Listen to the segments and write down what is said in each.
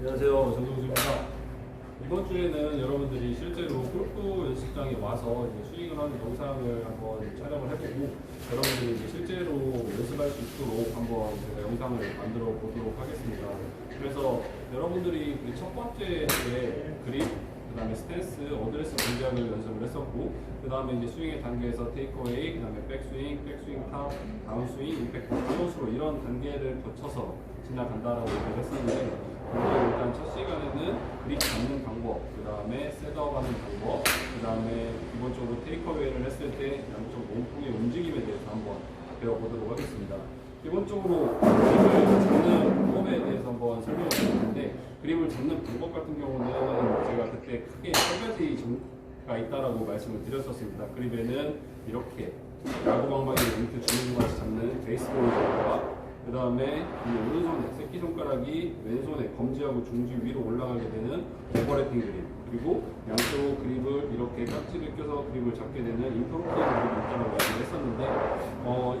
안녕하세요. 정동수입니다. 이번 주에는 여러분들이 실제로 골프 연습장에 와서 이제 스윙을 하는 영상을 한번 촬영을 해보고 여러분들이 이제 실제로 연습할 수 있도록 한번 제가 영상을 만들어 보도록 하겠습니다. 그래서 여러분들이 첫 번째 에 그립, 그 다음에 스탠스, 어드레스 동작을 연습을 했었고, 그 다음에 이제 스윙의 단계에서 테이크어웨이, 그 다음에 백스윙, 백스윙 탑, 다운스윙, 임팩트, 크로스로 이런 단계를 거쳐서 지나간다라고 얘기를 했었는데, 오늘 일단 첫 시간에는 그립 잡는 방법, 그 다음에 셋업 하는 방법, 그 다음에 기본적으로 테이크어웨이를 했을 때 양쪽 몸통의 움직임에 대해서 한번 배워보도록 하겠습니다. 기본적으로 그립을 잡는 방법에 대해서 한번 설명을 드렸는데, 그립을 잡는 방법 같은 경우는 제가 그때 크게 세 가지가 있다라고 말씀을 드렸었습니다. 그립에는 이렇게 야구방망이 멘트 주는 것 같이 잡는 베이스볼 잡과, 그 다음에 이 오른손에 새끼손가락이 왼손에 검지하고 중지 위로 올라가게 되는 오버래핑 그립, 그리고 양쪽 그립을 이렇게 깍지를 껴서 그립을 잡게 되는 인터로킹 그립이 있다고 말씀을 했었는데,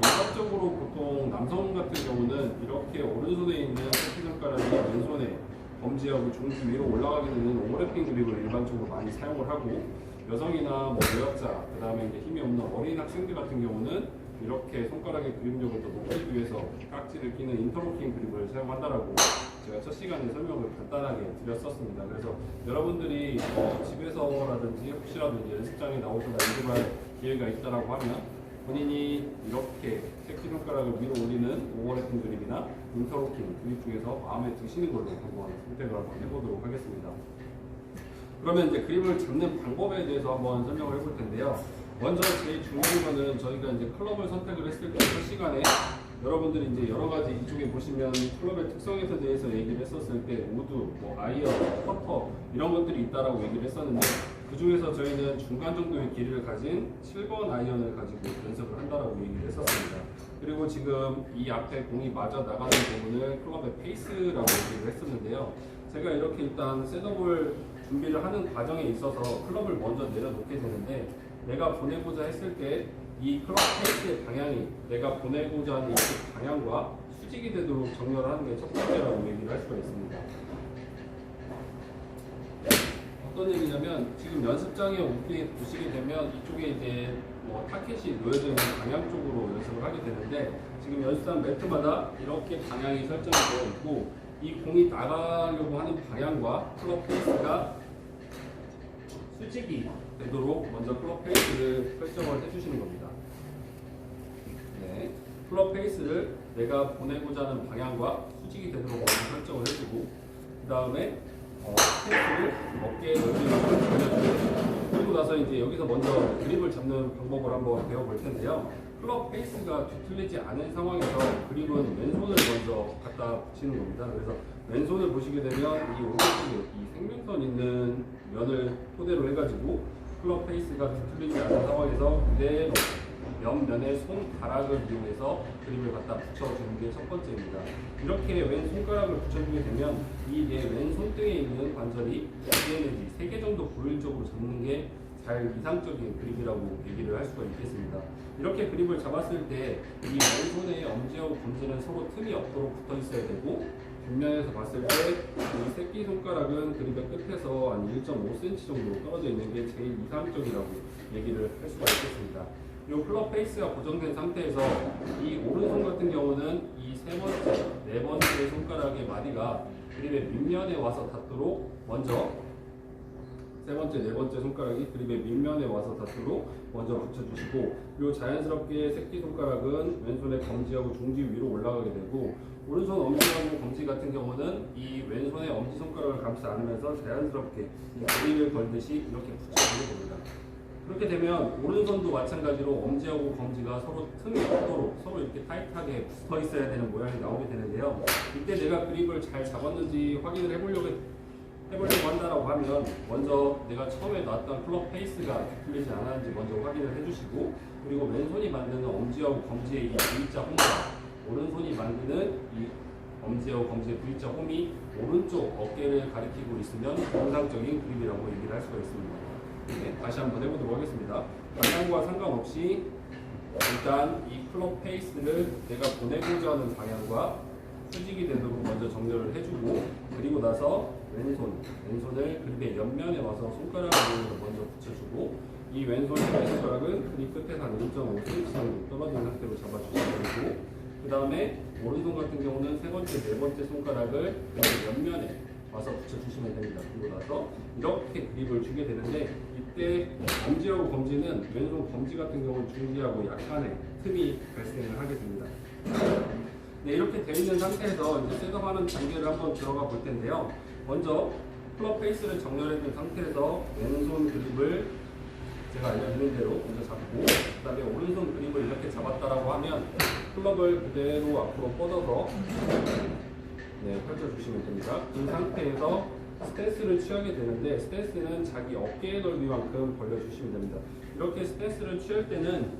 일반적으로 보통 남성 같은 경우는 이렇게 오른손에 있는 새끼손가락이 왼손에 검지하고 중지 위로 올라가게 되는 오버래핑 그립을 일반적으로 많이 사용을 하고, 여성이나 뭐 여학자, 그 다음에 이제 힘이 없는 어린 학생들 같은 경우는 이렇게 손가락의 그립력을 더 높이기 위해서 깍지를 끼는 인터로킹 그립을 사용한다라고 제가 첫 시간에 설명을 간단하게 드렸었습니다. 그래서 여러분들이 집에서라든지 혹시라도 이제 연습장에 나오셔서 연습할 기회가 있다라고 하면 본인이 이렇게 새끼손가락을 위로 올리는 오버래핑 그립이나 인터로킹 그립 중에서 마음에 드시는 걸로 한번 선택을 한번 해보도록 하겠습니다. 그러면 이제 그립을 잡는 방법에 대해서 한번 설명을 해볼 텐데요. 먼저 제일 중요한 거는 저희가 이제 클럽을 선택을 했을 때 첫 시간에 여러분들이 이제 여러 가지 이쪽에 보시면 클럽의 특성에 대해서 얘기를 했었을 때 우드, 뭐 아이언, 퍼터 이런 것들이 있다라고 얘기를 했었는데, 그 중에서 저희는 중간 정도의 길이를 가진 7번 아이언을 가지고 연습을 한다라고 얘기를 했었습니다. 그리고 지금 이 앞에 공이 맞아 나가는 부분을 클럽의 페이스라고 얘기를 했었는데요. 제가 이렇게 일단 셋업을 준비를 하는 과정에 있어서 클럽을 먼저 내려놓게 되는데, 내가 보내고자 했을 때 이 클럽 페이스의 방향이 내가 보내고자 하는 이 방향과 수직이 되도록 정렬을 하는 게 첫 번째라고 얘기를 할 수가 있습니다. 어떤 얘기냐면, 지금 연습장에 오시게 되면 이쪽에 이제 뭐 타켓이 놓여져 있는 방향 쪽으로 연습을 하게 되는데, 지금 연습장 매트마다 이렇게 방향이 설정이 되어 있고, 이 공이 나가려고 하는 방향과 클럽 페이스가 수직이 되도록 먼저 클럽 페이스를 설정을 해주시는 겁니다. 네, 클럽 페이스를 내가 보내고자 하는 방향과 수직이 되도록 먼저 설정을 해주고, 그 다음에 페이스를 어깨에 넓이만큼 돌려주고, 그리고 나서 이제 여기서 먼저 그립을 잡는 방법을 한번 배워볼 텐데요. 클럽 페이스가 뒤틀리지 않은 상황에서 그립은 왼손을 먼저 갖다 붙이는 겁니다. 그래서 왼손을 보시게 되면 이 오른쪽에 이 생명선 있는 면을 토대로 해가지고 클럽 페이스가 뒤틀리지 않은 상황에서 그대로 옆면에 손가락을 이용해서 그립을 갖다 붙여주는 게 첫 번째입니다. 이렇게 왼손가락을 붙여주게 되면 이 내 왼손등에 있는 관절이 2개 내지 3개 정도 고일적으로 잡는 게 잘 이상적인 그립이라고 얘기를 할 수가 있겠습니다. 이렇게 그립을 잡았을 때 이 왼손의 엄지하고 검지는 서로 틈이 없도록 붙어 있어야 되고, 뒷면에서 봤을 때 이 새끼손가락은 그립의 끝에서 한 1.5cm 정도 떨어져 있는 게 제일 이상적이라고 얘기를 할 수가 있겠습니다. 이 클럽 페이스가 고정된 상태에서 이 오른손 같은 경우는 이 세 번째, 네 번째 손가락의 마디가 그립의 밑면에 와서 닿도록 먼저 세 번째, 네 번째 손가락이 그립의 밑면에 와서 닿도록 먼저 붙여주시고, 그리고 자연스럽게 새끼손가락은 왼손의 검지하고 중지 위로 올라가게 되고, 오른손 엄지하고 검지 같은 경우는 이 왼손의 엄지손가락을 감싸 안으면서 자연스럽게 그립을 걸듯이 이렇게 붙여주는 겁니다. 그렇게 되면 오른손도 마찬가지로 엄지하고 검지가 서로 틈이 없도록 서로 이렇게 타이트하게 붙어 있어야 되는 모양이 나오게 되는데요. 이때 내가 그립을 잘 잡았는지 확인을 해보려고 한다라고 하면, 먼저 내가 처음에 놨던 클럽 페이스가 뒤틀리지 않았는지 먼저 확인을 해주시고, 그리고 왼손이 만드는 엄지하고 검지의 이 V자 홈과 오른손이 만드는 이 엄지하고 검지의 V자 홈이 오른쪽 어깨를 가리키고 있으면 정상적인 그립이라고 얘기를 할 수가 있습니다. 네, 다시 한번 해보도록 하겠습니다. 방향과 상관없이 일단 이 클럽 페이스를 내가 보내고자 하는 방향과 수직이 되도록 먼저 정렬을 해주고, 그리고 나서 왼손을 그립의 옆면에 와서 손가락 부분으로 먼저 붙여주고, 이 왼손 손가락은 그립 끝에서 한 1.5cm 정도 떨어진 상태로 잡아주시면 되고, 그 다음에 오른손 같은 경우는 세 번째, 네 번째 손가락을 그립의 옆면에 와서 붙여주시면 됩니다. 그리고 나서 이렇게 그립을 주게 되는데, 이때 엄지하고 검지는 왼손 검지 같은 경우는 중지하고 약간의 틈이 발생을 하게 됩니다. 네, 이렇게 되어 있는 상태에서 이제 셋업하는 단계를 한번 들어가 볼 텐데요. 먼저 클럽 페이스를 정렬해 둔 상태에서 왼손 그립을 제가 알려드린 대로 먼저 잡고, 그 다음에 오른손 그립을 이렇게 잡았다라고 하면 클럽을 그대로 앞으로 뻗어서 펼쳐주시면 됩니다. 그 상태에서 스탠스를 취하게 되는데, 스탠스는 자기 어깨 넓이만큼 벌려주시면 됩니다. 이렇게 스탠스를 취할 때는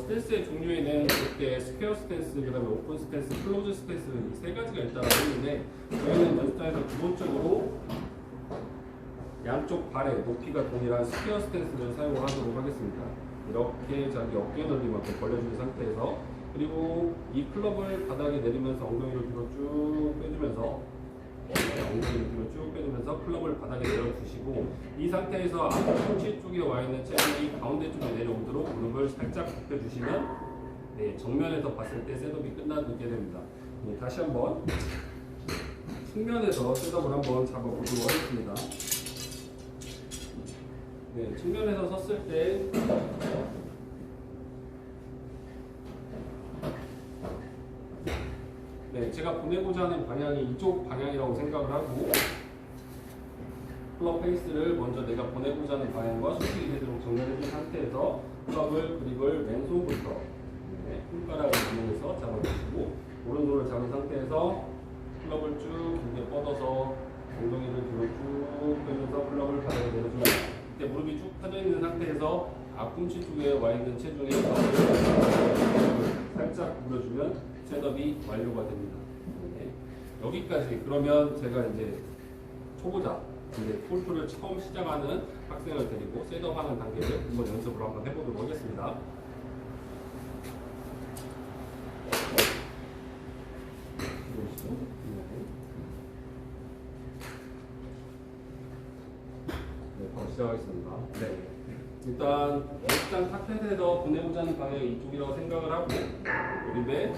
스탠스의 종류에는 이렇게 스퀘어 스탠스, 그 다음에 오픈 스탠스, 클로즈 스탠스 이 세 가지가 있다고 했는데, 저희는 연습장에서 기본적으로 양쪽 발의 높이가 동일한 스퀘어 스탠스를 사용을 하도록 하겠습니다. 이렇게 자기 어깨 넓이만큼 벌려준 상태에서, 그리고 이 클럽을 바닥에 내리면서 엉덩이를 뒤로 쭉 빼주면서 엉덩이를 뒤로 쭉 빼주면서 클럽을 바닥에 내려주시고, 이 상태에서 앞꿈치 쪽에 와 있는 체중이 가운데 쪽에 내려오도록 무릎을 살짝 굽혀주시면 정면에서 봤을 때 셋업이 끝나게 됩니다. 다시 한번 측면에서 셋업을 한번 잡아보도록 하겠습니다. 측면에서 섰을 때 제가 보내고자 하는 방향이 이쪽 방향이라고 생각을 하고, 클럽 페이스를 먼저 내가 보내고자 하는 방향과 수직이 되도록 정렬해준 상태에서 클럽을 그립을 왼손부터 손가락을 이용해서 잡아주시고, 오른손을 잡은 상태에서 클럽을 쭉 길게 뻗어서 엉덩이를 뒤로 쭉 빼면서 클럽을 바닥에 내려주면, 이때 무릎이 쭉 펴져 있는 상태에서 앞꿈치 쪽에 와 있는 체중의 살짝 눌러주면 셋업이 완료가 됩니다. 여기까지. 그러면 제가 이제 초보자, 골프를 처음 시작하는 학생을 데리고 셋업하는 단계를 한번 연습을 한번 해보도록 하겠습니다. 바로 시작하겠습니다. 일단 연습장 타켓에서 보내고자 하는 방향이 이쪽이라고 생각을 하고, 그립에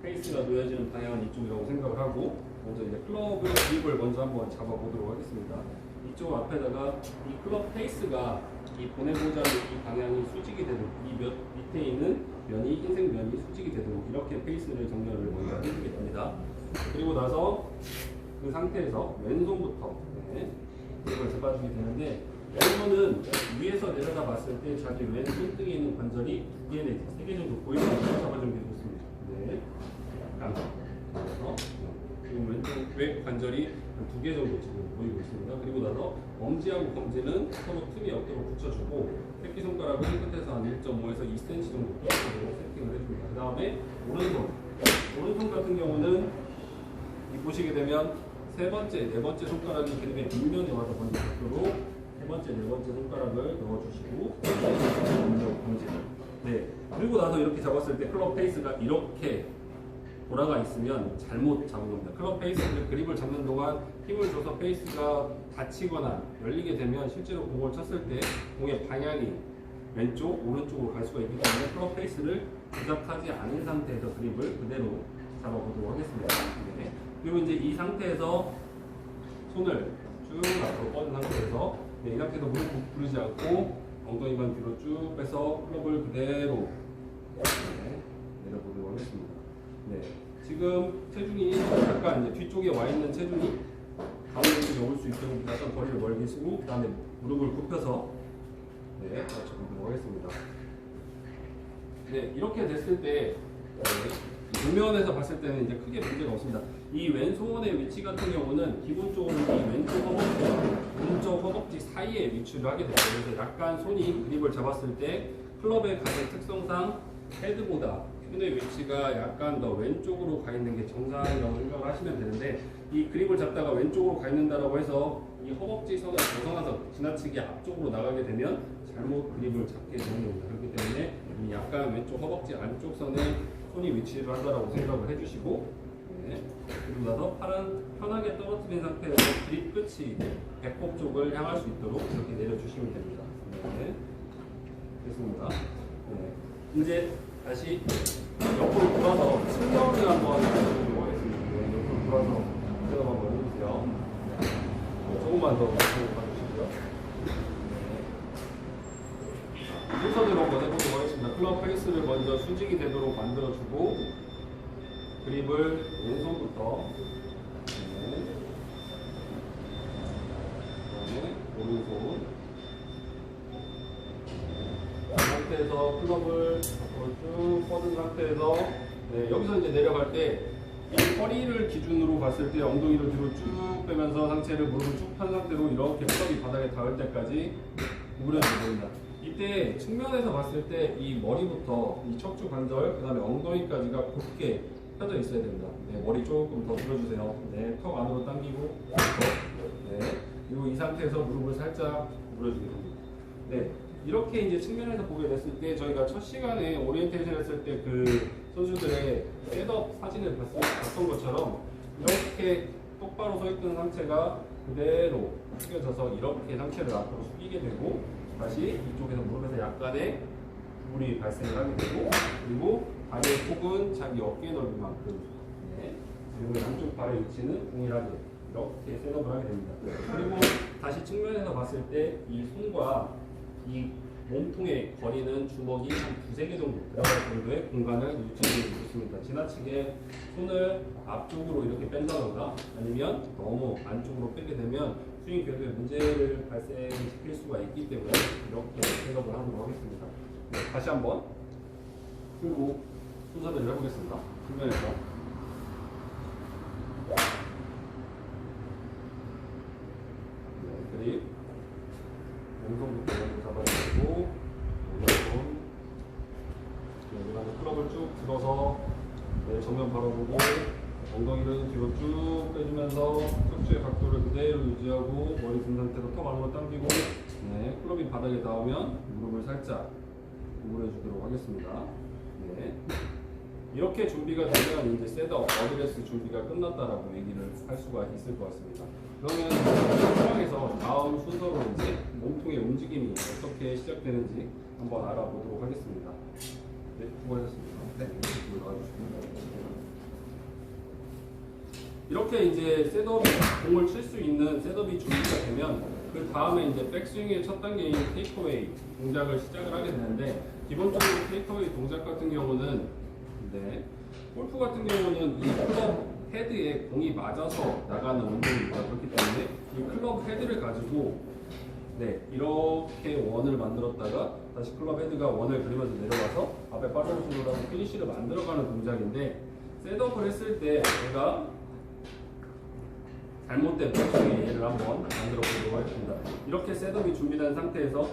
페이스가 놓여지는 방향은 이쪽이라고 생각을 하고, 먼저 이제 클럽의 그립을 먼저 한번 잡아보도록 하겠습니다. 이쪽 앞에다가 이 클럽 페이스가 이 보내고자 하는 이 방향이 수직이 되도록, 이 밑에 있는 면이 흰색 면이 수직이 되도록 이렇게 페이스를 정렬을 먼저 해주게 됩니다. 그리고 나서 그 상태에서 왼손부터 그립을 잡아주게 되는데, 왼손은 위에서 내려다 봤을 때 자기 왼손등에 있는 관절이 2개 내지 3개 정도 보이는 것으로 잡아주면 되겠습니다. 약간 지금 왼쪽 외 관절이 한 2개 정도 지금 보이고 있습니다. 그리고 나서 엄지하고 검지는 서로 틈이 없도록 붙여주고, 새끼손가락은 끝에서 한 1.5에서 2cm 정도 떨어지도록 세팅을 해줍니다. 그 다음에 오른손 같은 경우는 보시게 되면 세 번째, 네 번째 손가락이 그립의 뒷면에 와서 먼저 잡도록 세 번째, 네 번째 손가락을 넣어주시고, 검지. 그리고 나서 이렇게 잡았을 때 클럽 페이스가 이렇게 돌아가 있으면 잘못 잡은 겁니다. 클럽 페이스를 그립을 잡는 동안 힘을 줘서 페이스가 닫히거나 열리게 되면 실제로 공을 쳤을 때 공의 방향이 왼쪽, 오른쪽으로 갈 수가 있기 때문에 클럽 페이스를 조작하지 않은 상태에서 그립을 그대로 잡아보도록 하겠습니다. 그리고 이제 이 상태에서 손을 쭉 앞으로 뻗은 상태에서 이 상태에서 무릎 구르지 않고 엉덩이만 뒤로 쭉 빼서 클럽을 그대로 내려보도록 하겠습니다. 지금 체중이 약간 이제 뒤쪽에 와 있는 체중이 가운데 쪽에 올 수 있도록 약간 거리를 멀게 쓰고, 그 다음에 무릎을 굽혀서 맞춰보도록 하겠습니다. 이렇게 됐을 때 정면에서 봤을 때는 이제 크게 문제가 없습니다. 이 왼손의 위치 같은 경우는 기본적으로 이 왼쪽 허벅지와 오른쪽 허벅지 사이에 위치를 하게 됩니다. 그래서 약간 손이 그립을 잡았을 때 클럽의 가격 특성상 헤드보다 손의 위치가 약간 더 왼쪽으로 가 있는 게 정상이라고 생각을 하시면 되는데, 이 그립을 잡다가 왼쪽으로 가 있는다라고 해서 이 허벅지 선을 벗어나서 지나치게 앞쪽으로 나가게 되면 잘못 그립을 잡게 되는 겁니다. 그렇기 때문에 이 약간 왼쪽 허벅지 안쪽 선에 손이 위치를 한다라고 생각을 해주시고, 네. 그리고 나서 팔은 편하게 떨어뜨린 상태에서 그립 끝이 배꼽 쪽을 향할 수 있도록 이렇게 내려주시면 됩니다. 네. 됐습니다. 네. 이제 다시 옆으로 돌아서 측면을 한번 해보도록 하겠습니다. 네. 옆으로 돌아서 셋업 한번 해주세요. 네. 조금만 더 옆으로 가주시고요. 네. 순서대로 한번 해보도록 하겠습니다. 클럽 페이스를 먼저 수직이 되도록 만들어주고 그립을 왼손부터 네. 그다음에 오른손 이 상태에서 클럽을 앞으로 쭉 뻗은 상태에서 네, 여기서 이제 내려갈 때 이 허리를 기준으로 봤을 때 엉덩이를 뒤로 쭉 빼면서 상체를 무릎을 쭉 편 상태로 이렇게 클럽이 바닥에 닿을 때까지 구부려주면 됩니다. 이때 측면에서 봤을 때 이 머리부터 이 척추 관절 그 다음에 엉덩이까지가 곧게 펴져 있어야 됩니다. 네, 머리 조금 더 들어주세요. 네, 턱 안으로 당기고 네, 그리고 이 상태에서 무릎을 살짝 구부려주게 됩니다. 네, 이렇게 이제 측면에서 보게 됐을 때 저희가 첫 시간에 오리엔테이션 했을 때 그 선수들의 셋업 사진을 봤던 것처럼 이렇게 똑바로 서 있던 상체가 그대로 숙여져서 이렇게 상체를 앞으로 숙이게 되고 다시 이쪽에서 무릎에서 약간의 구부림이 발생을 하게 되고 그리고 발의 폭은 자기 어깨 넓이만큼 네. 그리고 양쪽 발의 위치는 동일하게 이렇게 셋업을 하게 됩니다. 그리고 다시 측면에서 봤을 때 이 손과 이 몸통의 거리는 주먹이 한 두세 개 정도 들어갈 정도의 공간을 유지해주고 있습니다. 지나치게 손을 앞쪽으로 이렇게 뺀다던가 아니면 너무 안쪽으로 빼게 되면 스윙 궤도에 문제를 발생시킬 수가 있기 때문에 이렇게 셋업을 하도록 하겠습니다. 네, 다시 한번 그리고 순서대로 해보겠습니다. 측면에서 네, 그립 왼손부터 먼저 잡아주고 오른손 그다음에 클럽을 쭉 들어서 네, 정면 바라보고 엉덩이를 뒤로 쭉 빼주면서 척추의 각도를 그대로 유지하고 머리 든 상태로 턱 안으로 당기고 네, 클럽이 바닥에 닿으면 무릎을 살짝 구부려 주도록 하겠습니다. 네. 이렇게 준비가 되면 이제 셋업, 어드레스 준비가 끝났다라고 얘기를 할 수가 있을 것 같습니다. 그러면 이 상황에서 다음 순서로 이제 몸통의 움직임이 어떻게 시작되는지 한번 알아보도록 하겠습니다. 네, 수고하셨습니다. 네, 나와주시면 이렇게 이제 셋업이 공을 칠 수 있는 셋업이 준비가 되면 그 다음에 이제 백스윙의 첫 단계인 테이크어웨이 동작을 시작을 하게 되는데 기본적으로 테이크어웨이 동작 같은 경우는 네, 골프 같은 경우는 이 클럽 헤드에 공이 맞아서 나가는 운동입니다. 그렇기 때문에 이 클럽 헤드를 가지고 네, 이렇게 원을 만들었다가 다시 클럽 헤드가 원을 그리면서 내려와서 앞에 빠져주려고 피니쉬를 만들어가는 동작인데 셋업을 했을 때 제가 잘못된 백스윙의 예를 한번 만들어 보도록 하겠습니다. 이렇게 셋업이 준비된 상태에서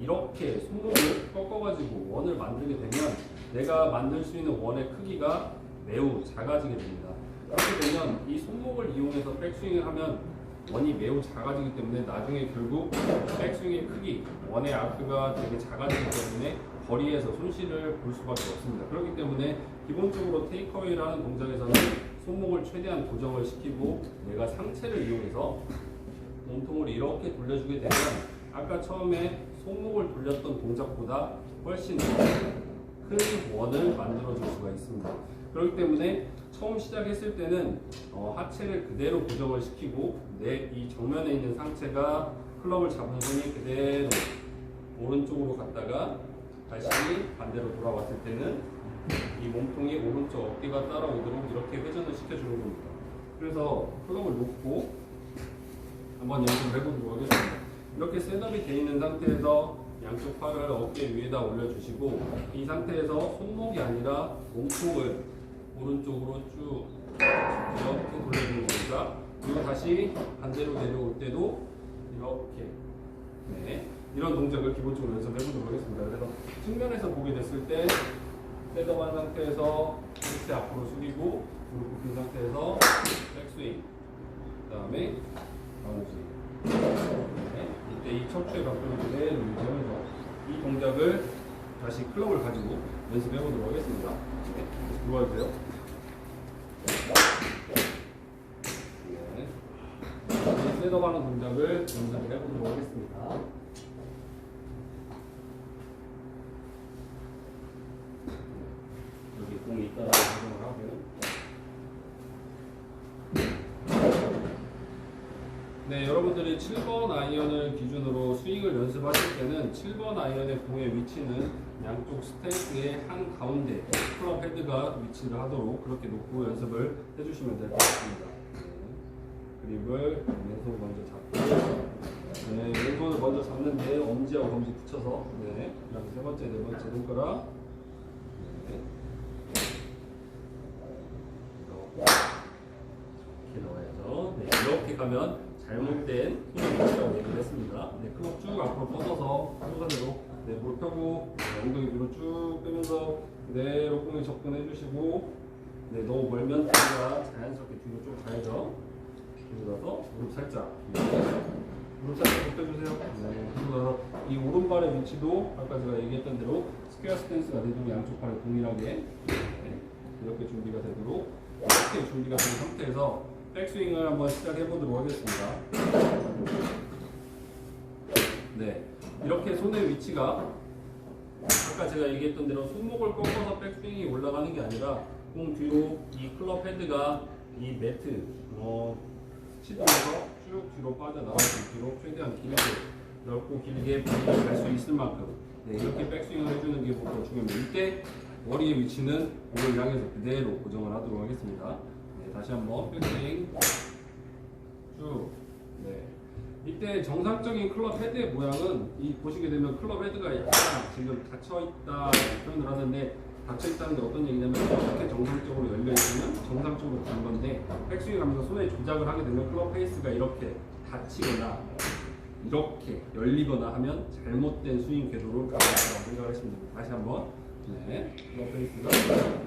이렇게 손목을 꺾어가지고 원을 만들게 되면 내가 만들 수 있는 원의 크기가 매우 작아지게 됩니다. 그렇게 되면 이 손목을 이용해서 백스윙을 하면 원이 매우 작아지기 때문에 나중에 결국 백스윙의 크기, 원의 아크가 되게 작아지기 때문에 거리에서 손실을 볼 수밖에 없습니다. 그렇기 때문에 기본적으로 테이크어웨이를 하는 동작에서는 손목을 최대한 고정을 시키고 내가 상체를 이용해서 몸통을 이렇게 돌려주게 되면 아까 처음에 손목을 돌렸던 동작보다 훨씬 큰 원을 만들어줄 수가 있습니다. 그렇기 때문에 처음 시작했을 때는 하체를 그대로 고정을 시키고 내 이 정면에 있는 상체가 클럽을 잡은 손이 그대로 오른쪽으로 갔다가 다시 반대로 돌아왔을 때는 이 몸통이 오른쪽 어깨가 따라오도록 이렇게 회전을 시켜주는 겁니다. 그래서 클럽을 놓고 한번 연습을 해보도록 하겠습니다. 이렇게 셋업이 되어 있는 상태에서 양쪽 팔을 어깨 위에다 올려주시고 이 상태에서 손목이 아니라 몸통을 오른쪽으로 쭉 이렇게 돌려주는 겁니다. 그리고 다시 반대로 내려올 때도 이렇게 네, 이런 동작을 기본적으로 연습해보도록 하겠습니다. 그래서 측면에서 보게 됐을 때 셋업한 상태에서 이렇게 앞으로 숙이고 무릎 굽힌 상태에서 백스윙 그 다음에 다운스윙 네, 이때 이 척추의 각도를 그대로 유지하면서 이 동작을 다시 클럽을 가지고 연습해보도록 하겠습니다. 네, 들어와주세요. 셋업하는 동작을 연습을 해보도록 하겠습니다. 여기 공이 있다라고 생각을 하고요. 네, 여러분들이 7번 아이언을 기준으로 스윙을 연습하실 때는 7번 아이언의 공의 위치는 양쪽 스탠스의 한 가운데 클럽 헤드가 위치를 하도록 그렇게 놓고 연습을 해주시면 될 것 같습니다. 네, 그립을 왼손 먼저 잡고, 네, 왼손을 먼저 잡는데 엄지하고 검지 붙여서, 네, 그다음에 세 번째, 네 번째 손가락, 네, 이렇게 넣어야죠. 네, 이렇게 가면 잘못된 손의 위치라고 얘기를 했습니다. 네, 클럽 쭉 앞으로 뻗어서 순서대로, 네, 무릎 펴고, 네, 엉덩이 뒤로 쭉 빼면서 그대로 공에 접근해 주시고, 네, 너무 멀면 다리가 자연스럽게 뒤로 쭉 가야죠. 뒤로 가서 무릎 살짝, 네, 무릎 살짝 펴주세요. 네, 뒤로 가서 이 오른발의 위치도 아까 제가 얘기했던 대로 스퀘어 스탠스가 되도록 양쪽 발을 동일하게, 네, 이렇게 준비가 되도록 이렇게 준비가 된 상태에서 백스윙을 한번 시작해 보도록 하겠습니다. 네, 이렇게 손의 위치가 아까 제가 얘기했던 대로 손목을 꺾어서 백스윙이 올라가는 게 아니라 공 뒤로 이 클럽 헤드가 이 매트 치도에서 쭉 뒤로 빠져나갈 수 있도록 최대한 길게, 넓고 길게 갈 수 있을 만큼, 네, 이렇게 백스윙을 해주는 게 보통 중요합니다. 이때 머리의 위치는 공을 향해서 그대로 고정을 하도록 하겠습니다. 네, 다시 한번 백스윙 쭉. 네, 이때 정상적인 클럽 헤드의 모양은 이 보시게 되면 클럽 헤드가 약간 지금 닫혀 있다 표현을 하는데, 닫혀 있다는 게 어떤 얘기냐면 이렇게 정상적으로 열려 있으면 정상적으로 간 건데, 백스윙 하면서 손에 조작을 하게 되면 클럽 페이스가 이렇게 닫히거나 이렇게 열리거나 하면 잘못된 스윙 궤도를 가고 있다고 생각을 했습니다. 다시 한번. 네, 클럽 페이스가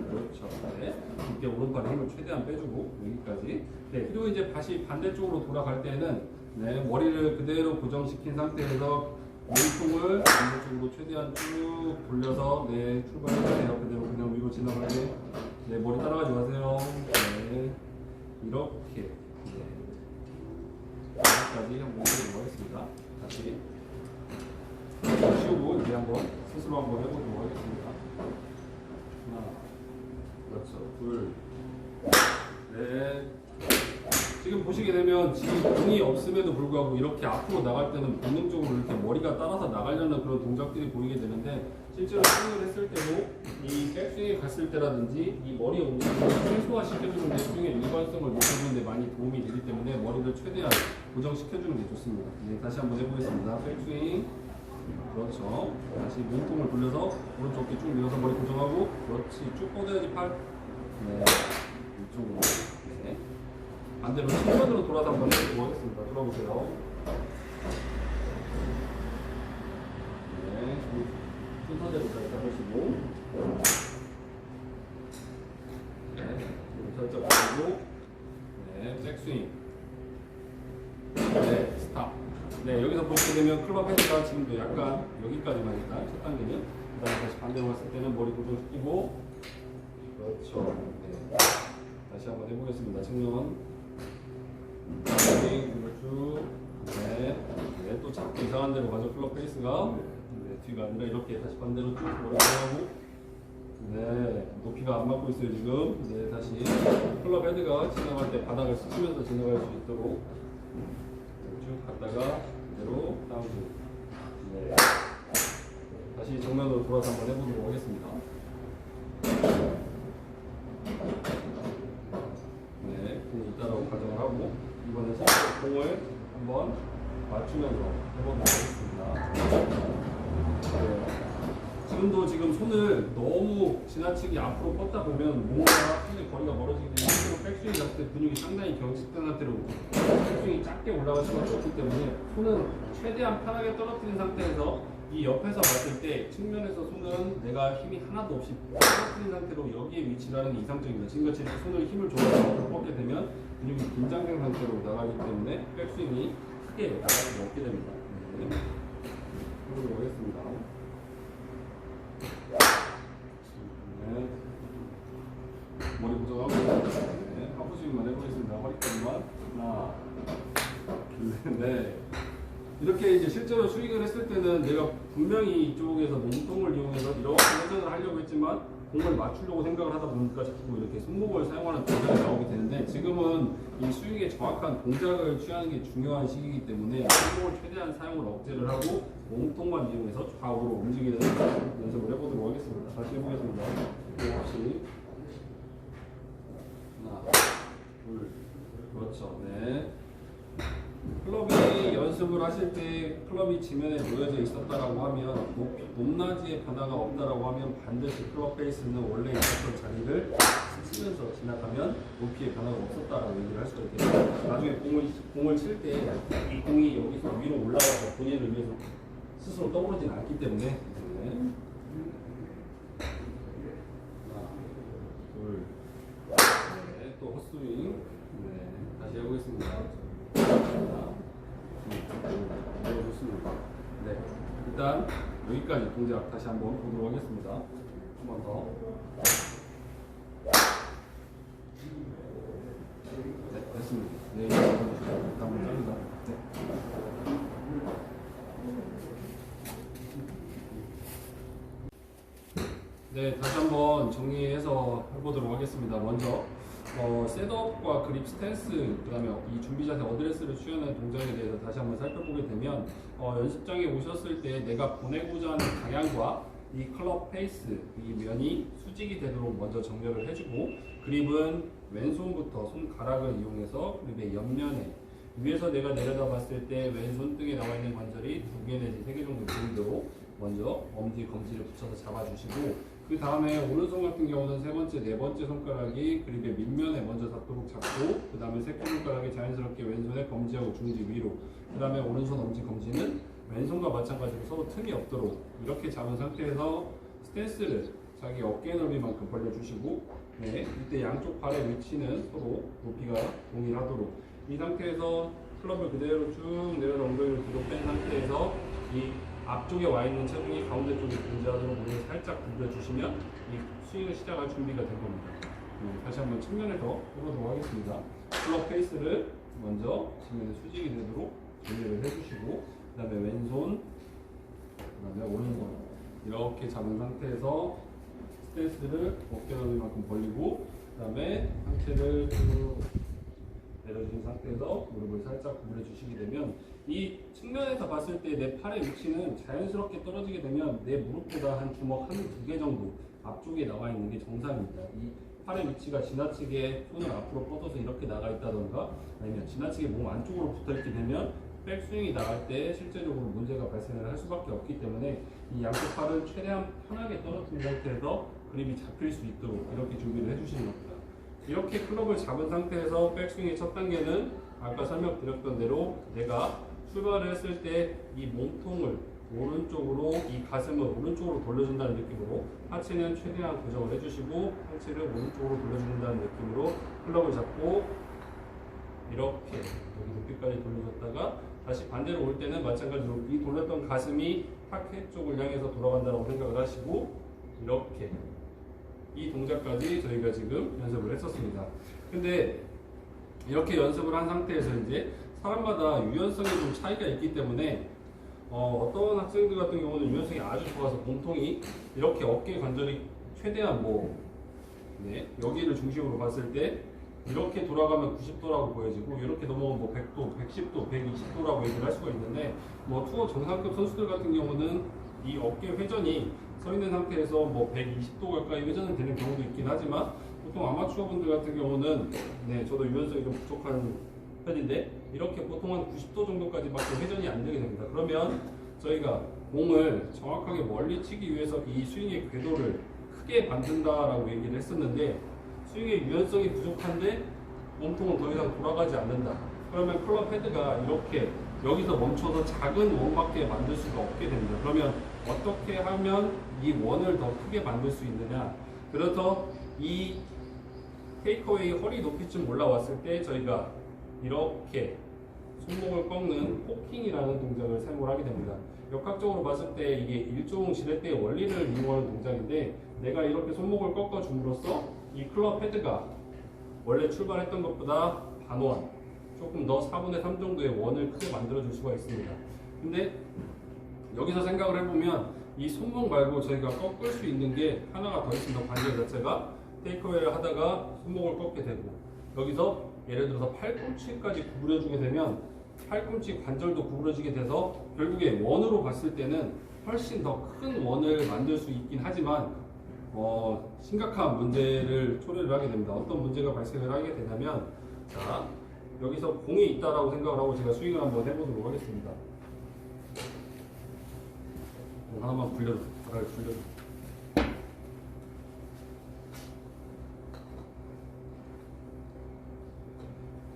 그렇죠. 네, 이때 오른팔에 힘을 최대한 빼주고 여기까지. 네, 그리고 이제 다시 반대쪽으로 돌아갈 때는, 네, 머리를 그대로 고정시킨 상태에서 몸통을 반대쪽으로 최대한 쭉 돌려서, 네, 출발해주세요. 그대로 그냥 위로 지나가게. 네, 머리 따라가지 마세요. 네, 이렇게. 네, 여기까지 한번 해보도록 하겠습니다. 다시 쉬우고 이제 한번 스스로 한번 해보도록 하겠습니다. 하나, 그렇죠, 둘, 넷. 지금 보시게 되면 지금 공이 없음에도 불구하고 이렇게 앞으로 나갈 때는 본능적으로 이렇게 머리가 따라서 나가려는 그런 동작들이 보이게 되는데, 실제로 스윙을 했을 때도 이 백스윙에 갔을 때라든지 이 머리의 움직임을 최소화시켜주는 데 스윙의 일관성을 높여주는 데 많이 도움이 되기 때문에 머리를 최대한 고정시켜주는 게 좋습니다. 네, 다시 한번 해보겠습니다. 백스윙, 그렇죠. 다시 몸통을 돌려서 오른쪽 어깨 쭉 밀어서 머리 고정하고, 그렇지, 쭉 뻗어야지 팔. 네, 이쪽으로. 네. 반대로 측면으로 돌아서 한번 해보도록 하겠습니다. 돌아보세요. 네, 순서대로 잘 잡으시고, 네, 살짝 올리고, 네, 백스윙, 네, 스탑. 네, 여기서 보시게 되면 클럽 헤드가 지금도 약간 여기까지만 일단 첫 단계는, 그 다음에 다시 반대로 갔을 때는 머리 고정시키고, 그렇죠. 네. 다시 한번 해보겠습니다. 측면. 쭉. 네. 네, 또 자꾸 이상한 데로 가죠. 클럽 페이스가. 네, 뒤가 아니라 이렇게 다시 반대로 쭉 돌아가고. 네, 높이가 안 맞고 있어요, 지금. 네, 다시. 클럽 헤드가 지나갈 때 바닥을 스치면서 지나갈 수 있도록 쭉 갔다가 그대로 다운스. 네. 다시 정면으로 돌아서 한번 해보도록 하겠습니다. 네, 공 있다라고 가정을 하고, 이번에 공을 한번 맞추면서 해보도록 하겠습니다. 네. 지금도 지금 손을 너무 지나치게 앞으로 뻗다 보면 몸과 손의 거리가 멀어지기 때문에 실제로 백스윙 갔을 때 근육이 상당히 경직된 상태로 백스윙이 작게 올라갈 수밖에 없기 때문에 손은 최대한 편하게 떨어뜨린 상태에서 이 옆에서 봤을 때 측면에서 손은 내가 힘이 하나도 없이 떨어뜨린 상태로 여기에 위치라는 게 이상적입니다. 지금같이 손을 힘을 줘서 앞으로 뻗게 되면 근육이 긴장된 상태로 나가기 때문에 백스윙이 크게 나갈 수 없게 됩니다. 네. 해보도록 하겠습니다. 네. 머리 고정하고, 네. 하프 스윙만 해보겠습니다. 허리까지만. 하나, 네. 이렇게 이제 실제로 스윙을 했을 때는 내가 분명히 이쪽에서 몸통을 이용해서 이렇게 회전을 하려고 했지만 공을 맞추려고 생각을 하다 보니까 자꾸 이렇게 손목을 사용하는 동작이 나오게 되는데, 지금은 이 스윙의 정확한 동작을 취하는 게 중요한 시기이기 때문에 손목을 최대한 사용을 억제를 하고 몸통만 이용해서 좌우로 움직이는 연습을 해보도록 하겠습니다. 다시 해보겠습니다. 혹시 하나, 둘, 그렇죠. 네. 클럽이 연습을 하실 때 클럽이 지면에 놓여져 있었다라고 하면, 높낮이의 변화가 없다라고 하면 반드시 클럽 페이스는 원래 있었던 자리를 스치면서 지나가면 높이의 변화가 없었다라고 얘기를 할 수가 있겠죠. 나중에 공을 칠 때 이 공이 여기서 위로 올라가서 본인을 위해서 스스로 떠오르진 않기 때문에. 네. 하나, 둘, 네, 또 헛스윙. 네, 다시 해보겠습니다. 좋습니다. 네, 일단 여기까지 동작 다시 한번 보도록 하겠습니다. 한 번 더. 네, 됐습니다. 네, 한번 짭니다. 네, 다시 한번 정리해서 해보도록 하겠습니다. 먼저 셋업과 그립 스탠스, 그 다음에 이 준비 자세 어드레스를 취하는 동작에 대해서 다시 한번 살펴보게 되면, 연습장에 오셨을 때 내가 보내고자 하는 방향과 이 클럽 페이스, 이 면이 수직이 되도록 먼저 정렬을 해주고, 그립은 왼손부터 손가락을 이용해서 그립의 옆면에, 위에서 내가 내려다 봤을 때 왼손등에 나와 있는 관절이 2개 내지 3개 정도 보이도록 먼저 엄지, 검지를 붙여서 잡아주시고, 그 다음에 오른손 같은 경우는 세 번째, 네 번째 손가락이 그립의 밑면에 먼저 닿도록 잡고, 그 다음에 새끼 손가락이 자연스럽게 왼손의 검지하고 중지 위로, 그 다음에 오른손 엄지, 검지는 왼손과 마찬가지로 서로 틈이 없도록 이렇게 잡은 상태에서 스탠스를 자기 어깨 넓이만큼 벌려주시고, 네, 이때 양쪽 발의 위치는 서로 높이가 동일하도록, 이 상태에서 클럽을 그대로 쭉 내려서 엉덩이를 뒤로 뺀 상태에서 이 앞쪽에 와 있는 체중이 가운데 쪽에 존재하도록 몸을 살짝 굴려주시면 이 스윙을 시작할 준비가 된 겁니다. 다시 한번 측면에서 해보도록 하겠습니다. 클럽 페이스를 먼저 측면에 수직이 되도록 정리를 해주시고, 그 다음에 왼손, 그 다음에 오른손 이렇게 잡은 상태에서 스탠스를 어깨 넓이만큼 벌리고, 그 다음에 상체를 쭉 내려준 상태에서 무릎을 살짝 구부려 주시게 되면, 이 측면에서 봤을 때 내 팔의 위치는 자연스럽게 떨어지게 되면 내 무릎보다 한 주먹 한 두 개 정도 앞쪽에 나와 있는 게 정상입니다. 이 팔의 위치가 지나치게 손을 앞으로 뻗어서 이렇게 나가 있다던가, 아니면 지나치게 몸 안쪽으로 붙어 있게 되면 백스윙이 나갈 때 실제적으로 문제가 발생을 할 수밖에 없기 때문에, 이 양쪽 팔을 최대한 편하게 떨어뜨린 상태에서 그립이 잡힐 수 있도록 이렇게 준비를 해주시는 겁니다. 이렇게 클럽을 잡은 상태에서 백스윙의 첫 단계는 아까 설명드렸던 대로 내가 출발을 했을 때 이 몸통을 오른쪽으로, 이 가슴을 오른쪽으로 돌려준다는 느낌으로, 하체는 최대한 고정을 해주시고 상체를 오른쪽으로 돌려준다는 느낌으로 클럽을 잡고 이렇게 여기 높이까지 돌려줬다가, 다시 반대로 올 때는 마찬가지로 이 돌렸던 가슴이 타켓 쪽을 향해서 돌아간다고 생각을 하시고, 이렇게 이 동작까지 저희가 지금 연습을 했었습니다. 근데 이렇게 연습을 한 상태에서 이제 사람마다 유연성이 좀 차이가 있기 때문에, 어떤 학생들 같은 경우는 유연성이 아주 좋아서 몸통이 이렇게 어깨 관절이 최대한 네, 여기를 중심으로 봤을 때 이렇게 돌아가면 90도라고 보여지고, 이렇게 넘어가면 100도, 110도, 120도라고 얘기를 할 수가 있는데, 투어 정상급 선수들 같은 경우는 이 어깨 회전이 서 있는 상태에서 120도 가까이 회전은 되는 경우도 있긴 하지만, 보통 아마추어 분들 같은 경우는, 네, 저도 유연성이 좀 부족한 편인데 이렇게 보통 한 90도 정도까지밖에 회전이 안 되게 됩니다. 그러면 저희가 공을 정확하게 멀리 치기 위해서 이 스윙의 궤도를 크게 만든다라고 얘기를 했었는데, 스윙의 유연성이 부족한데 몸통은 더 이상 돌아가지 않는다. 그러면 클럽 헤드가 이렇게 여기서 멈춰서 작은 원밖에 만들 수가 없게 됩니다. 그러면 어떻게 하면 이 원을 더 크게 만들 수 있느냐? 그래서 이 테이크어웨이 허리 높이쯤 올라왔을 때 저희가 이렇게 손목을 꺾는 포킹이라는 동작을 사용을 하게 됩니다. 역학적으로 봤을 때 이게 일종 지렛대의 원리를 이용하는 동작인데, 내가 이렇게 손목을 꺾어 줌으로써 이 클럽 헤드가 원래 출발했던 것보다 반원, 조금 더 4분의 3 정도의 원을 크게 만들어 줄 수가 있습니다. 근데 여기서 생각을 해보면 이 손목 말고 저희가 꺾을 수 있는 게 하나가 더 있습니다. 관절 자체가 테이크어웨이를 하다가 손목을 꺾게 되고, 여기서 예를 들어서 팔꿈치까지 구부려주게 되면 팔꿈치 관절도 구부러지게 돼서 결국에 원으로 봤을 때는 훨씬 더 큰 원을 만들 수 있긴 하지만 심각한 문제를 초래를 하게 됩니다. 어떤 문제가 발생을 하게 되냐면, 자, 여기서 공이 있다라고 생각을 하고 제가 스윙을 한번 해보도록 하겠습니다. 공 하나만 굴려줘.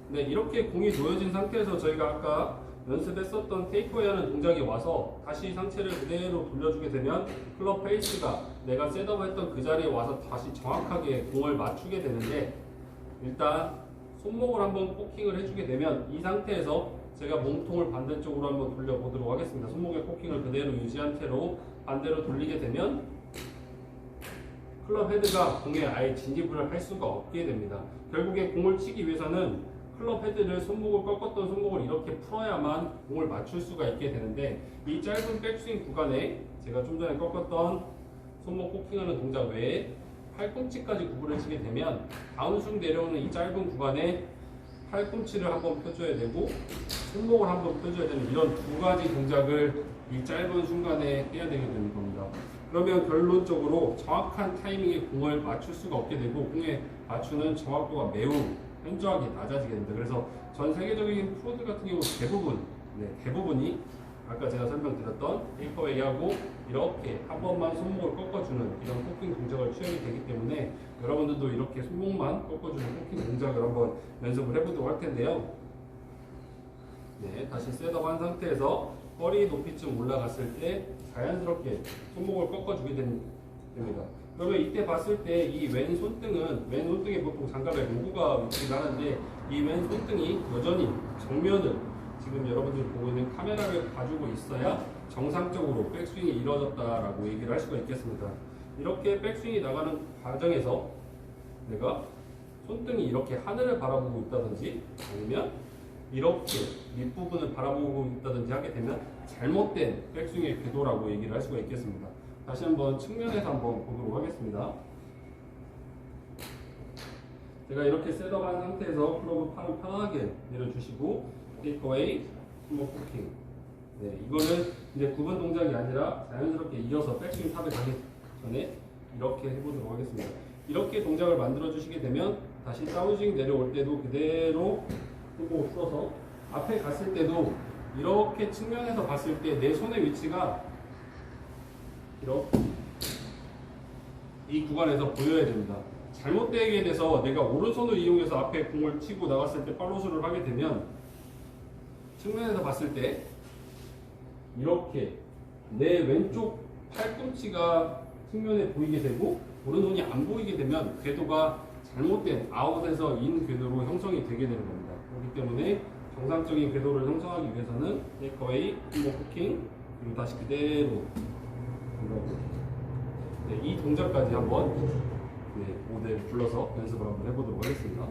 네, 이렇게 공이 놓여진 상태에서 저희가 아까 연습했었던 테이크어웨이 하는 동작이 와서 다시 상체를 그대로 돌려주게 되면 클럽 페이스가 내가 셋업했던 그 자리에 와서 다시 정확하게 공을 맞추게 되는데, 일단 손목을 한번 포킹을 해주게 되면 이 상태에서 제가 몸통을 반대쪽으로 한번 돌려보도록 하겠습니다. 손목의 포킹을 그대로 유지한 채로 반대로 돌리게 되면 클럽 헤드가 공에 아예 진입을 할 수가 없게 됩니다. 결국에 공을 치기 위해서는 클럽 헤드를 손목을 꺾었던 손목을 이렇게 풀어야만 공을 맞출 수가 있게 되는데, 이 짧은 백스윙 구간에 제가 좀 전에 꺾었던 손목 포킹하는 동작 외에 팔꿈치까지 구부러지게 되면 다운스윙 내려오는 이 짧은 구간에 팔꿈치를 한번 펴줘야 되고 손목을 한번 펴줘야 되는 이런 두 가지 동작을 이 짧은 순간에 해야 되게 되는 겁니다. 그러면 결론적으로 정확한 타이밍에 공을 맞출 수가 없게 되고 공에 맞추는 정확도가 매우 현저하게 낮아지게 됩니다. 그래서 전 세계적인 프로들 같은 경우 대부분이 아까 제가 설명드렸던 테이크어웨이하고 이렇게 한 번만 손목을 꺾어주는 이런 포킹 동작을 취하게 되기 때문에 여러분들도 이렇게 손목만 꺾어주는 포킹 동작을 한번 연습을 해보도록 할 텐데요. 네, 다시 셋업 한 상태에서 허리 높이쯤 올라갔을 때 자연스럽게 손목을 꺾어주게 됩니다. 그러면 이때 봤을 때 이 왼 손등에 보통 장갑에 로고가 위치를 하는데 이 왼 손등이 여전히 정면을 지금 여러분들이 보고 있는 카메라를 가지고 있어야 정상적으로 백스윙이 이루어졌다라고 얘기를 할 수가 있겠습니다. 이렇게 백스윙이 나가는 과정에서 내가 손등이 이렇게 하늘을 바라보고 있다든지 아니면 이렇게 밑부분을 바라보고 있다든지 하게 되면 잘못된 백스윙의 궤도라고 얘기를 할 수가 있겠습니다. 다시 한번 측면에서 한번 보도록 하겠습니다. 제가 이렇게 셋업한 상태에서 클럽을 팔을 편하게 내려주시고 테이크어웨이, 손목 포킹. 네, 이거는 이제 구분 동작이 아니라 자연스럽게 이어서 백스윙 탑에 가기 전에 이렇게 해보도록 하겠습니다. 이렇게 동작을 만들어 주시게 되면 다시 다운스윙 내려올 때도 그대로 손목을 풀어서 앞에 갔을 때도 이렇게 측면에서 봤을 때 내 손의 위치가 이렇게 이 구간에서 보여야 됩니다. 잘못되게 돼서 내가 오른손을 이용해서 앞에 공을 치고 나갔을 때 팔로스를 하게 되면 측면에서 봤을 때 이렇게 내 왼쪽 팔꿈치가 측면에 보이게 되고 오른손이 안 보이게 되면 궤도가 잘못된 아웃에서 인 궤도로 형성이 되게 되는 겁니다. 그렇기 때문에 정상적인 궤도를 형성하기 위해서는 테이크어웨이, 손목 포킹, 그리고 다시 그대로 네, 이 동작까지 한번 모델 불러서 연습을 한번 해보도록 하겠습니다.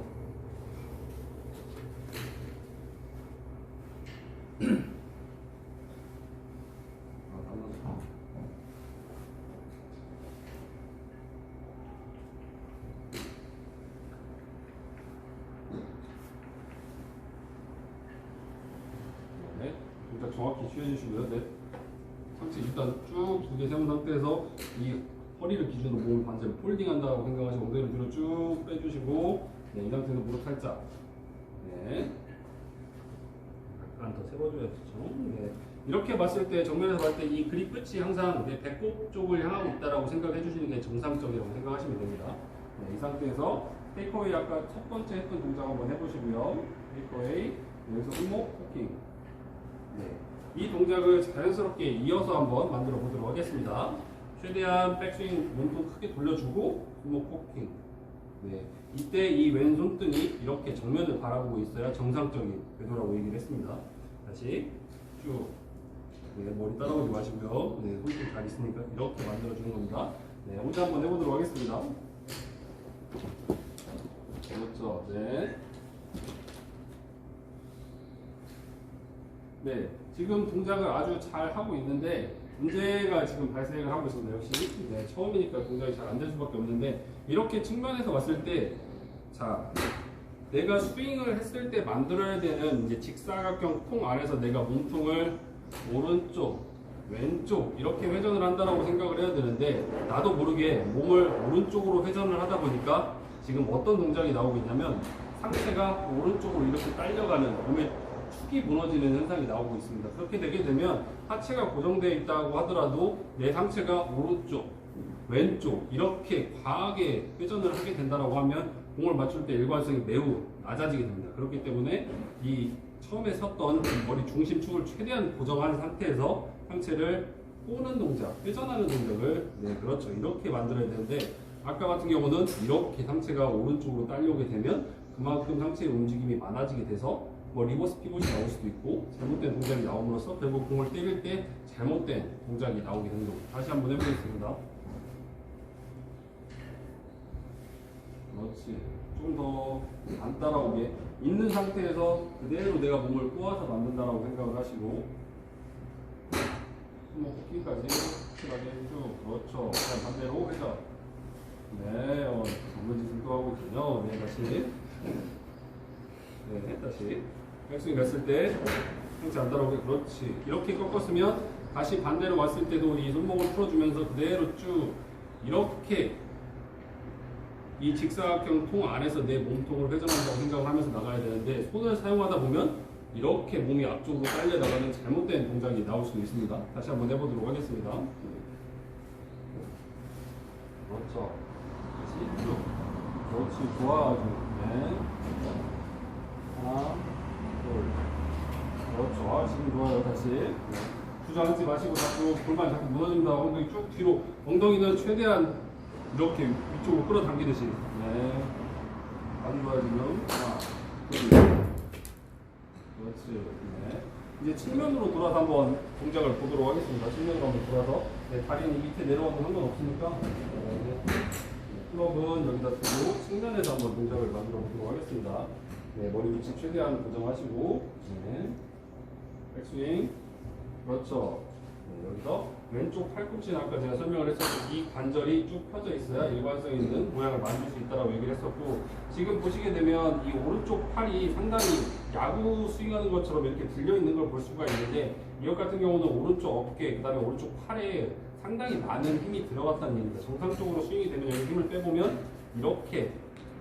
네, 동작 정확히 취해주시고요. 네. 상체 일단 쭉 두 개 세운 상태에서 이 허리를 기준으로 몸을 반대로 폴딩한다고 생각하시고 엉덩이를 뒤로 쭉 빼주시고 네, 이 상태에서 무릎 살짝 네. 약간 더 세워줘야죠. 네. 이렇게 봤을 때 정면에서 봤을 때 이 그립 끝이 항상 내 배꼽 쪽을 향하고 있다라고 생각해 주시는 게 정상적이라고 생각하시면 됩니다. 네, 이 상태에서 테이크어웨이 아까 첫 번째 했던 동작 한번 해보시고요. 테이크어웨이 여기서 손목 포킹 네. 이 동작을 자연스럽게 이어서 한번 만들어 보도록 하겠습니다. 최대한 백스윙 몸통 크게 돌려주고 손목 포킹 네. 이때 이 왼손등이 이렇게 정면을 바라보고 있어야 정상적인 궤도라고 얘기를 했습니다. 다시 쭉 네, 머리 따라오지 마시고요. 네, 손등 잘 있으니까 이렇게 만들어주는 겁니다. 네, 혼자 한번 해보도록 하겠습니다. 그렇죠. 네. 네, 지금 동작을 아주 잘 하고 있는데 문제가 지금 발생을 하고 있습니다. 역시 네, 처음이니까 동작이 잘 안 될 수밖에 없는데 이렇게 측면에서 봤을 때 자, 내가 스윙을 했을 때 만들어야 되는 이제 직사각형 통 안에서 내가 몸통을 오른쪽, 왼쪽 이렇게 회전을 한다라고 생각을 해야 되는데 나도 모르게 몸을 오른쪽으로 회전을 하다 보니까 지금 어떤 동작이 나오고 있냐면 상체가 오른쪽으로 이렇게 딸려가는 몸의 축이 무너지는 현상이 나오고 있습니다. 그렇게 되게 되면 하체가 고정되어 있다고 하더라도 내 상체가 오른쪽, 왼쪽 이렇게 과하게 회전을 하게 된다라고 하면 공을 맞출 때 일관성이 매우 낮아지게 됩니다. 그렇기 때문에 이 처음에 섰던 머리 중심축을 최대한 고정한 상태에서 상체를 꼬는 동작, 회전하는 동작을 네 그렇죠 이렇게 만들어야 되는데 아까 같은 경우는 이렇게 상체가 오른쪽으로 딸려오게 되면 그만큼 상체의 움직임이 많아지게 돼서 뭐 리버스 피봇이 나올 수도 있고 잘못된 동작이 나옴으로써 결국 공을 때릴 때 잘못된 동작이 나오게 되는 겁니다. 다시 한번 해보겠습니다. 그렇지. 좀 더 안 따라오게 있는 상태에서 그대로 내가 몸을 꼬아서 만든다라고 생각을 하시고 손목 꺾기까지 확실하게 쭉 그렇죠. 자, 반대로 회전. 네, 좋은 짓을 또 하고 있군요. 네, 다시. 네, 다시. 백스윙 갔을 때 상체 안 따라오게 그렇지. 이렇게 꺾었으면 다시 반대로 왔을 때도 이 손목을 풀어주면서 그대로 쭉 이렇게 이 직사각형 통 안에서 내 몸통을 회전한다고 생각을 하면서 나가야 되는데 손을 사용하다 보면 이렇게 몸이 앞쪽으로 딸려 나가는 잘못된 동작이 나올 수도 있습니다. 다시 한번 해보도록 하겠습니다. 그렇죠. 다시 쭉. 그렇지. 좋아. 아주. 네. 하나, 둘. 그렇죠. 아, 지금 좋아요. 다시. 네. 주저앉지 마시고 자꾸 골반 자꾸 무너진다. 엉덩이 쭉 뒤로. 엉덩이는 최대한 이렇게 위쪽으로 끌어당기듯이. 네. 아주 좋아요, 지금. 하나, 둘. 그렇지. 네. 이제 측면으로 돌아서 한번 동작을 보도록 하겠습니다. 측면으로 한번 돌아서. 네, 다리는 밑에 내려와도 상관없으니까. 네. 클럽은 여기다 두고 측면에서 한번 동작을 만들어 보도록 하겠습니다. 네, 머리 위치 최대한 고정하시고. 네. 백스윙. 그렇죠. 네, 여기서 왼쪽 팔꿈치는 아까 제가 설명을 했었고 이 관절이 쭉 펴져 있어야 일관성 있는 모양을 만들 수 있다고 얘기를 했었고 지금 보시게 되면 이 오른쪽 팔이 상당히 야구 스윙하는 것처럼 이렇게 들려 있는 걸 볼 수가 있는데 이것 같은 경우는 오른쪽 어깨 그 다음에 오른쪽 팔에 상당히 많은 힘이 들어갔다는 얘기입니다. 정상적으로 스윙이 되면 여기 힘을 빼보면 이렇게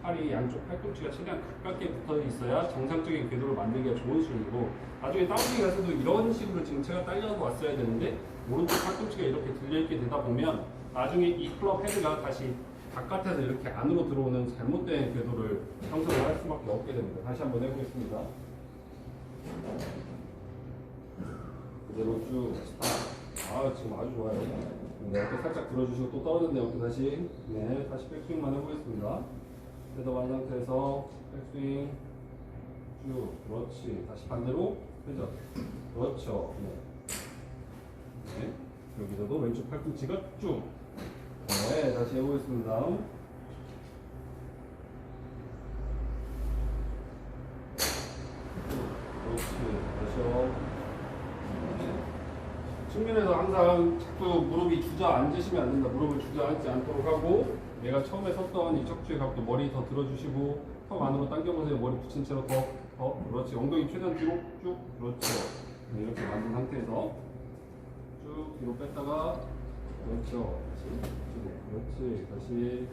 팔이 양쪽 팔꿈치가 최대한 가깝게 붙어 있어야 정상적인 궤도를 만들기가 좋은 스윙이고 나중에 다운스윙 가서도 이런 식으로 지금 체가 딸려서 왔어야 되는데 오른쪽 팔꿈치가 이렇게 들려있게 되다 보면 나중에 이 클럽 헤드가 다시 바깥에서 이렇게 안으로 들어오는 잘못된 궤도를 형성을 할 수밖에 없게 됩니다. 다시 한번 해보겠습니다. 그대로 쭉 아, 지금 아주 좋아요. 네, 어깨 살짝 들어주시고 또 떨어졌네요. 어깨 다시. 네, 다시 백스윙만 해보겠습니다. 셋업 한 상태에서 백스윙 쭉. 그렇지. 다시 반대로 회전. 그렇죠. 네. 네. 여기서도 왼쪽 팔꿈치가 쭉. 네, 다시 해보겠습니다. 그렇지. 다시요. 측면에서 항상 자꾸 무릎이 주저앉으시면 안 된다. 무릎을 주저앉지 않도록 하고 내가 처음에 섰던 이 척추의 각도 머리 더 들어주시고 턱 안으로 당겨보세요. 머리 붙인 채로 더 그렇지. 엉덩이 최대한 뒤로 쭉. 그렇죠. 네, 이렇게 만든 상태에서 쭉 뒤로 뺐다가 그렇죠. 다시 그렇지. 다시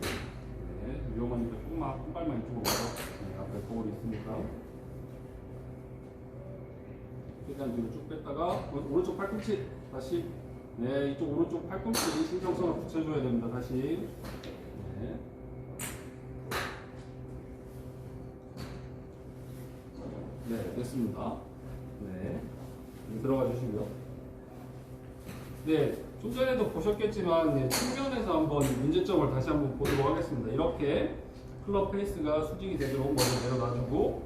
네, 위험하니까 조금만 한 발만 이쪽으로 와서 네, 앞에 거울이 있으니까 최대한 뒤로 쭉 뺐다가 오른쪽 팔꿈치 다시 네 이쪽 오른쪽 팔꿈치 신경성을 붙여줘야 됩니다. 다시 네. 네 됐습니다. 네 들어가 주시고요. 네 좀 전에도 보셨겠지만 네, 측면에서 한번 문제점을 다시 한번 보도록 하겠습니다. 이렇게 클럽 페이스가 수직이 되도록 먼저 내려놔주고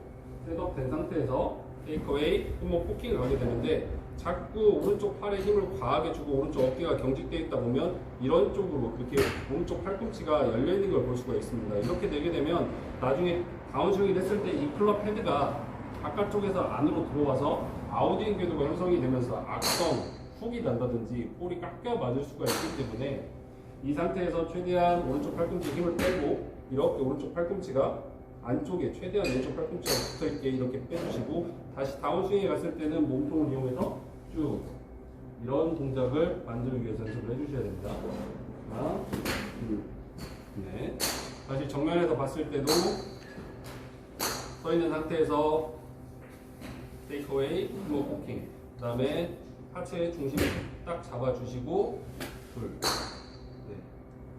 셋업 된 상태에서 테이크어웨이 손목 포킹을 하게 되는데 자꾸 오른쪽 팔에 힘을 과하게 주고 오른쪽 어깨가 경직되어 있다 보면 이런 쪽으로 이렇게 오른쪽 팔꿈치가 열려 있는 걸 볼 수가 있습니다. 이렇게 되게 되면 나중에 다운스윙을 했을 때 이 클럽 헤드가 바깥쪽에서 안으로 들어와서 아웃인 궤도가 형성이 되면서 악성, 훅이 난다든지 볼이 깎여 맞을 수가 있기 때문에 이 상태에서 최대한 오른쪽 팔꿈치 힘을 빼고 이렇게 오른쪽 팔꿈치가 안쪽에 최대한 왼쪽 팔꿈치가 붙어있게 이렇게 빼주시고 다시 다운스윙에 갔을 때는 몸통을 이용해서 쭉 이런 동작을 만들기 위해서 연습을 해주셔야 됩니다. 하나, 둘, 넷. 다시 정면에서 봤을 때도 서 있는 상태에서 테이크어웨이, 뭐 포킹. 그 다음에 하체의 중심 딱 잡아주시고 둘. 네.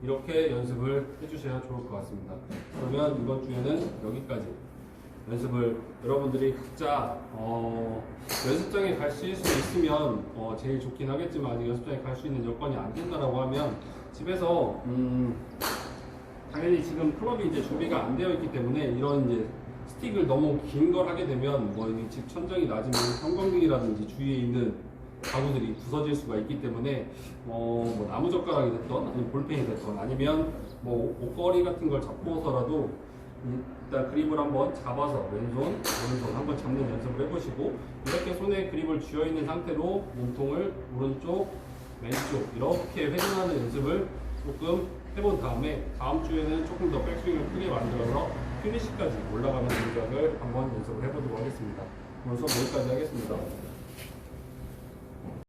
이렇게 연습을 해주셔야 좋을 것 같습니다. 그러면 이번 주에는 여기까지 연습을 여러분들이 각자 연습장에 가실 수 있으면 제일 좋긴 하겠지만 아직 연습장에 갈 수 있는 여건이 안 된다라고 하면 집에서 당연히 지금 클럽이 이제 준비가 안 되어 있기 때문에 이런 이제 스틱을 너무 긴 걸 하게 되면 뭐 집 천장이 낮으면 형광등이라든지 주위에 있는 가구들이 부서질 수가 있기 때문에 뭐 나무 젓가락이 됐던 아니면 볼펜이 됐던 아니면 뭐 옷걸이 같은 걸 잡고서라도 일단 그립을 한번 잡아서 왼손, 오른손 한번 잡는 연습을 해보시고 이렇게 손에 그립을 쥐어 있는 상태로 몸통을 오른쪽, 왼쪽 이렇게 회전하는 연습을 조금 해본 다음에 다음 주에는 조금 더 백스윙을 크게 만들어서 피니시까지 올라가는 동작을 한번 연습을 해보도록 하겠습니다. 오늘 수업 여기까지 하겠습니다.